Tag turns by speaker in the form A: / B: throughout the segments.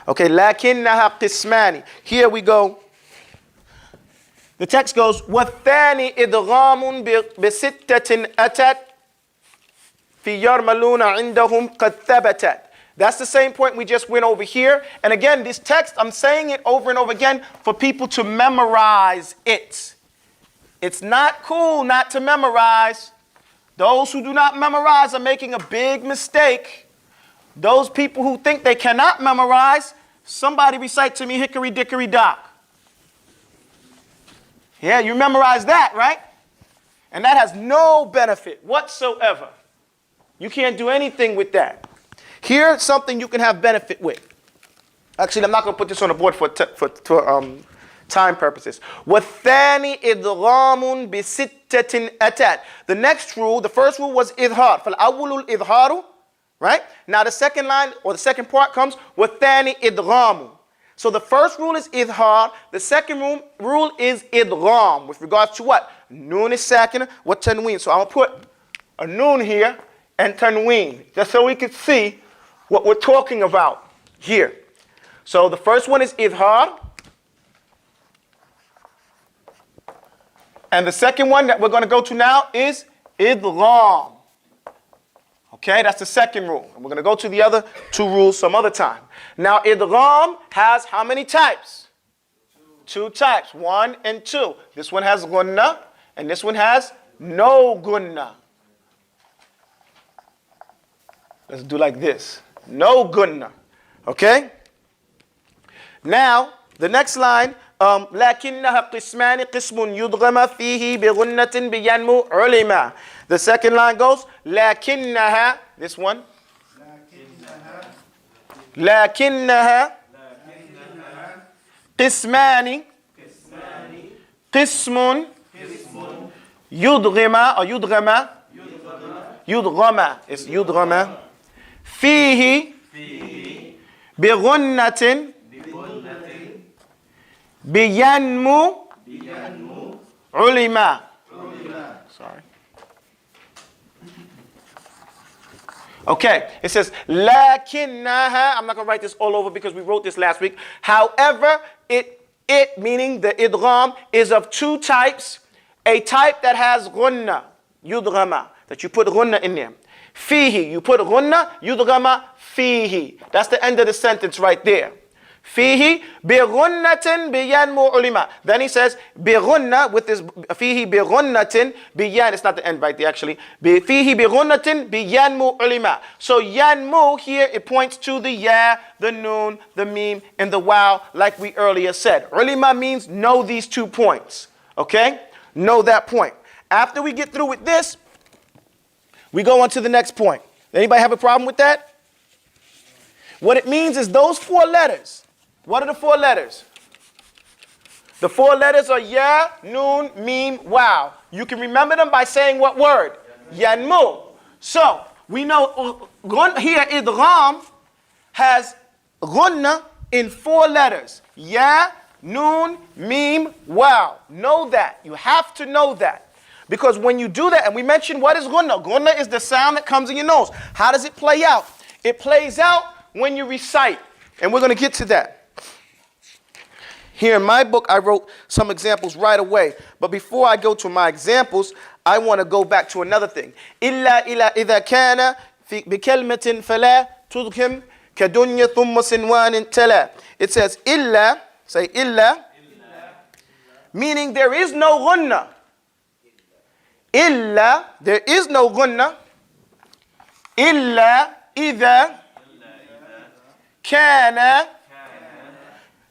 A: Okay, لكنها قسمان. Here we go. The text goes, والثاني إدغام بستة أتت في يرملون عندهم قد ثبتت. That's the same point we just went over here. And again, this text, I'm saying it over and over again for people to memorize it. It's not cool not to memorize. Those who do not memorize are making a big mistake. Those people who think they cannot memorize, somebody recite to me Hickory Dickory Dock. Yeah, you memorize that, right? And that has no benefit whatsoever. You can't do anything with that. Here's something you can have benefit with. Actually, I'm not going to put this on the board for time purposes. وَالثَّانِي إِدْغَامٌ بِسِتَّةٍ أَتَتْ. The next rule, the first rule was إِظْهَار. فَالْأَوَّلُ الْإِظْهَارُ. Right? Now the second line, or the second part comes, وَالثَّانِي إِدْغَامٌ. So the first rule is إِظْهَار. The second rule is إِدْغَام. With regards to what? Noon is sakina, what tanween. So I'm going to put a noon here and tanween, just so we can see what we're talking about here. So the first one is idhar. And the second one that we're going to go to now is idgham. Okay, that's the second rule. And we're going to go to the other two rules some other time. Now idgham has how many types? Two types, 1 and 2. This one has gunna and this one has no gunna. Let's do like this. No gunna. Okay? Now, the next line, لكنها قسمان قسم يدغم فيه بغنة بينمو علما. The second line goes, لكنها, this one, لكنها قسمان قسم يدغم or يدغم, it's يدغم فيه بغنة بينمو علما. Sorry. Okay, it says لكنها. I'm not going to write this all over because we wrote this last week. However, it meaning the idgham is of two types. A type that has gunna, yudghama, that you put gunna in there. Fihi, you put gunna, yudghama, fihi. That's the end of the sentence right there. Fihi bi gunnatin biyanmu ulima. Then he says bi gunna with this fihi bi gunnatin biyan. It's not the end right there actually. Fihi bi gunnatin biyanmu ulima. So yanmu here it points to the ya, the noon, the meme, and the wow, like we earlier said. Ulima means know these 2 points. Okay? Know that point. After we get through with this, we go on to the next point. Anybody have a problem with that? What it means is those 4 letters. What are the 4 letters? The 4 letters are ya, noon, meme, wow. You can remember them by saying what word? Yanmu. So, we know here idgham has gunna in 4 letters. Ya, noon, meme, wow. Know that. You have to know that. Because when you do that, and we mentioned what is gunna. Gunna is the sound that comes in your nose. How does it play out? It plays out when you recite. And we're going to get to that. Here in my book, I wrote some examples right away. But before I go to my examples, I want to go back to another thing. إلا إذا كان بكلمة فلا تضخم كدنيا ثم سنوان تلا. It says إلا, say إلا, meaning there is no gunna. إلا, there is no gunna. إلا إذا كان.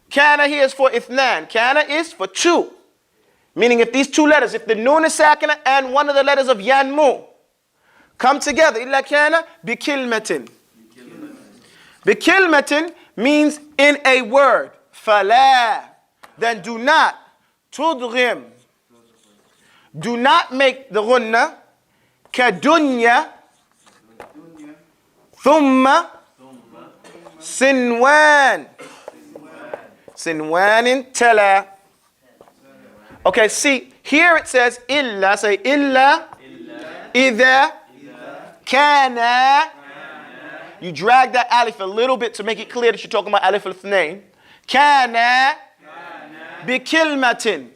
A: Kana here is for ithnan. Kana is for 2. Meaning if these 2 letters, if the noon is sakina and one of the letters of yanmu come together, illa kana bikilmatin. Bikilmatin means in a word. Fala. Then do not. Tudghim. Do not make the gunna. Kadunya. Thumma. Sinwan. Sinwanin tala. Okay, see, here it says illa, say illa, idha, kana, You drag that alif a little bit to make it clear that you're talking about alif al-thnayn. Kana bi kilmatin.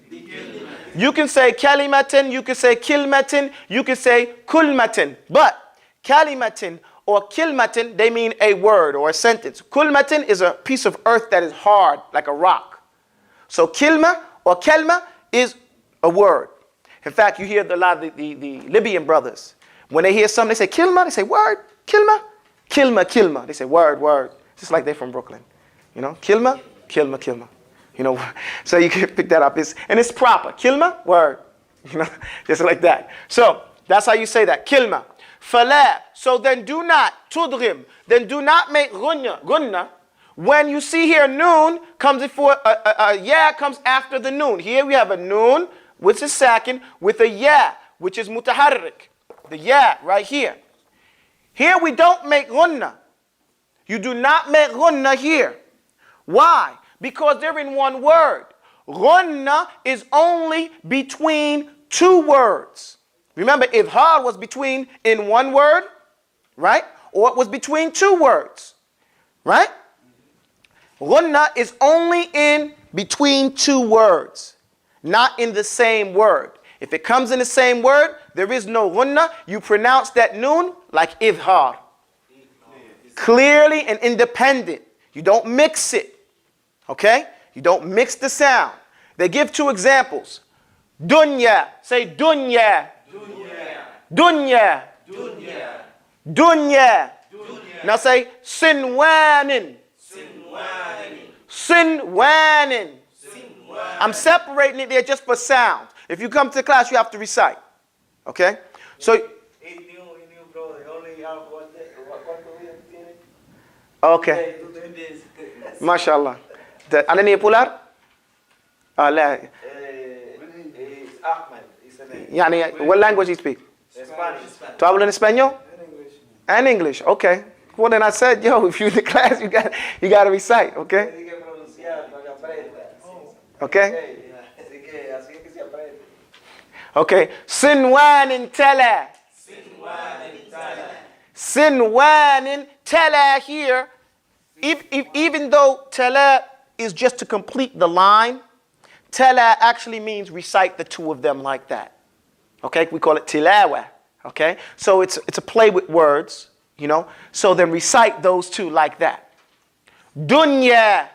A: You can say kalimatin, you can say kilmatin, you can say kulmatin. But kalimatin or kilmatin, they mean a word or a sentence. Kulmatin is a piece of earth that is hard, like a rock. So kilma or kelma is a word. In fact, you hear a lot of the Libyan brothers. When they hear something, they say kilma, they say word, kilma, kilma, kilma. They say word, word. Just like they're from Brooklyn. You know, kilma, kilma, kilma. You know, so you can pick that up. And it's proper. Kilma, word. You know, just like that. So that's how you say that. Kilma. Fala. So then do not, tudghim. Then do not make gunna. When you see here noon comes before, ya comes after the noon. Here we have a noon, which is sakin, with a ya, which is mutaharrik. The ya right here. Here we don't make gunna. You do not make gunna here. Why? Because they're in one word. Gunna is only between two words. Remember, idhar was in one word, right? Or it was between two words, right? Gunna is only in between two words, not in the same word. If it comes in the same word, there is no gunna. You pronounce that noon like idhar. Clearly and independent. You don't mix it. Okay? You don't mix the sound. They give two examples. Dunya. Say dunya. Dunya. Dunya. Dunya. Dunya. Now say sinwanin. Sinwanin. Sinwanin. I'm separating it there just for sound. If you come to class, you have to recite. Okay? So. Okay. MashaAllah. ¿Ana ni pular? لا. يعني what language you speak? Spanish. ¿Tú hablas en español? And English. Okay. Well then I said, yo, if you're in the class, you got to recite, okay? Okay? Okay. Sinwanin tala. Sinwanin tala here. Even though tala is just to complete the line, tala actually means recite the two of them like that. Okay, we call it tilawa. Okay, so it's a play with words, you know. So then recite those two like that. Dunya,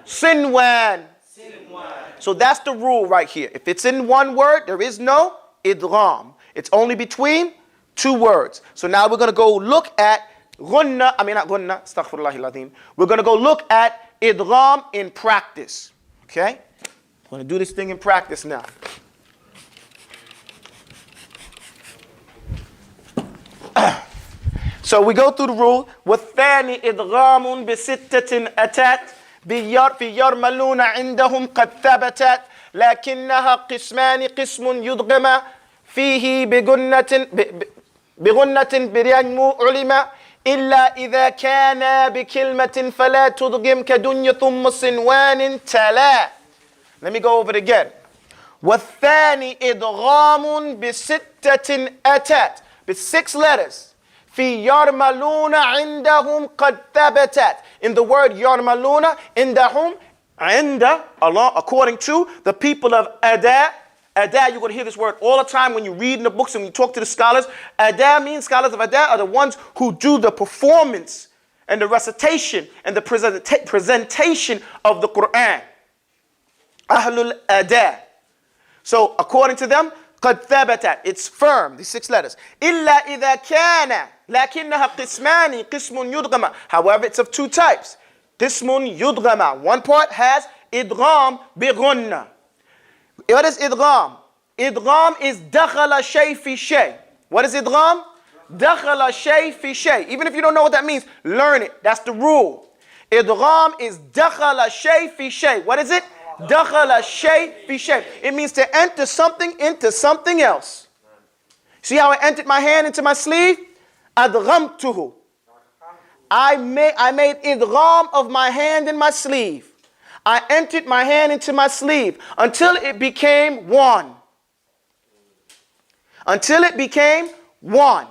A: sinwan. So that's the rule right here. If it's in one word, there is no idgham. It's only between two words. So now we're going to go look at gunna, not gunna, astaghfirullahil azim. We're going to go look at idgham in practice. Okay? I'm going to do this thing in practice now. So we go through the rule. وَالثَّانِ إِدْغَامٌ بِسِتَّةٍ أَتَتْ في يرملون عندهم قد ثبتت لكنها قسمان قسم يدغم فيه بغنة بريم علم إلا إذا كان بكلمة فلا تدغم كدنيا ثم صنوان تلا. Let me go over it again. والثاني إدغام بستة أتت with 6 letters. في يرملون عندهم قد ثبتت. In the word يرملون عندهم عند Allah, according to the people of Ada. Ada, you're going to hear this word all the time when you read in the books and when you talk to the scholars. Ada means, scholars of Ada are the ones who do the performance and the recitation and the presentation of the Quran. Ahlul Ada. So according to them, قد ثبتت, it's firm, these 6 letters. إلا إذا كان لكنها قسمان قسم يدغم. However, it's of 2 types. قسم يدغم. One part has idgham بغنة. What is idgham? Idgham is دخل شيء في شيء. What is idgham? دخل شيء في شيء. Even if you don't know what that means, learn it. That's the rule. Idgham is دخل شيء في شيء. What is it? دخل شيء في شيء. It means to enter something into something else. See how I entered my hand into my sleeve? أدغمته. I made idgham of my hand in my sleeve. I entered my hand into my sleeve until it became one. Until it became one.